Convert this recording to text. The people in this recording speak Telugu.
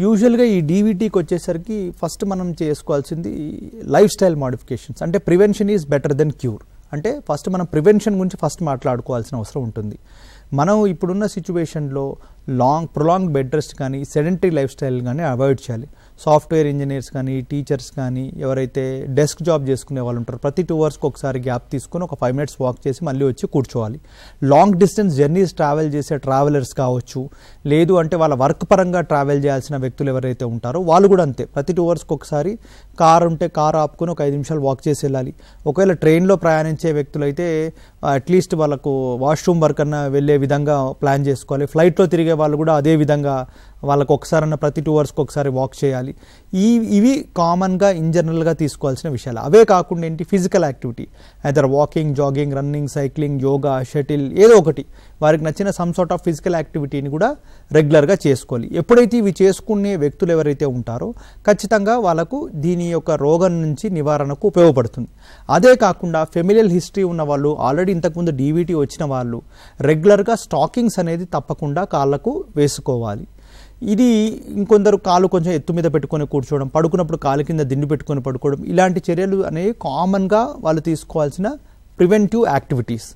యూజువల్గా ఈ డీవీటీకి వచ్చేసరికి ఫస్ట్ మనం చేసుకోవాల్సింది లైఫ్ స్టైల్ మోడిఫికేషన్స్. అంటే prevention is better than cure. అంటే ఫస్ట్ మనం ప్రివెన్షన్ గురించి ఫస్ట్ మాట్లాడుకోవాల్సిన అవసరం ఉంటుంది. మనం ఇప్పుడున్న సిచ్యువేషన్లో ప్రొలాంగ్ బెడ్ రెస్ట్ కానీ సెడెంటరీ లైఫ్ స్టైల్ కానీ అవాయిడ్ చేయాలి. సాఫ్ట్వేర్ ఇంజనీర్స్ కానీ టీచర్స్ కానీ ఎవరైతే డెస్క్ జాబ్ చేసుకునే వాళ్ళు ఉంటారో ప్రతి 2 అవర్స్కి ఒకసారి గ్యాప్ తీసుకొని ఒక 5 minutes వాక్ చేసి మళ్ళీ వచ్చి కూర్చోవాలి. లాంగ్ డిస్టెన్స్ జర్నీస్ ట్రావెల్ చేసే ట్రావెలర్స్ కావచ్చు, లేదు అంటే వాళ్ళ వర్క్ పరంగా ట్రావెల్ చేయాల్సిన వ్యక్తులు ఎవరైతే ఉంటారో వాళ్ళు కూడా అంతే. ప్రతి 2 అవర్స్కి ఒకసారి కార్ ఉంటే కార్ ఆపుకొని ఒక 5 నిమిషాలు వాక్ చేసి వెళ్ళాలి. ఒకవేళ ట్రైన్లో ప్రయాణించే వ్యక్తులైతే అట్లీస్ట్ వాళ్ళకు వాష్రూమ్ వర్క్ అన్న వెళ్ళే విధంగా ప్లాన్ చేసుకోవాలి. ఫ్లైట్లో తిరిగే వాళ్ళు కూడా అదే విధంగా వాళ్ళకు ఒకసారన్నా ప్రతి 2 అవర్స్కి ఒకసారి వాక్ చేయాలి. ఇవి కామన్గా ఇన్ జనరల్గా తీసుకోవాల్సిన విషయాలు. అవే కాకుండా ఏంటి, physical activity, either walking, jogging, running, cycling, yoga, shuttle, ఏదో ఒకటి వారికి నచ్చిన సమ్ సార్ట్ ఆఫ్ ఫిజికల్ యాక్టివిటీని కూడా రెగ్యులర్గా చేసుకోవాలి. ఎప్పుడైతే ఇవి చేసుకునే వ్యక్తులు ఎవరైతే ఉంటారో ఖచ్చితంగా వాళ్ళకు దీని యొక్క రోగం నుంచి నివారణకు ఉపయోగపడుతుంది. అదే కాకుండా ఫెమిలియల్ హిస్టరీ ఉన్న వాళ్ళు, ఆల్రెడీ ఇంతకుముందు డీవీటీ వచ్చిన వాళ్ళు రెగ్యులర్గా స్టాకింగ్స్ అనేది తప్పకుండా కాళ్ళకు వేసుకోవాలి. ఇది ఇంకొందరు కాలు కొంచెం ఎత్తు మీద పెట్టుకొని కూర్చోవడం, పడుకున్నప్పుడు కాలు కింద దిండు పెట్టుకొని పడుకోవడం, ఇలాంటి చర్యలు అనేవి కామన్గా వాళ్ళు తీసుకోవాల్సిన ప్రివెంటివ్ యాక్టివిటీస్.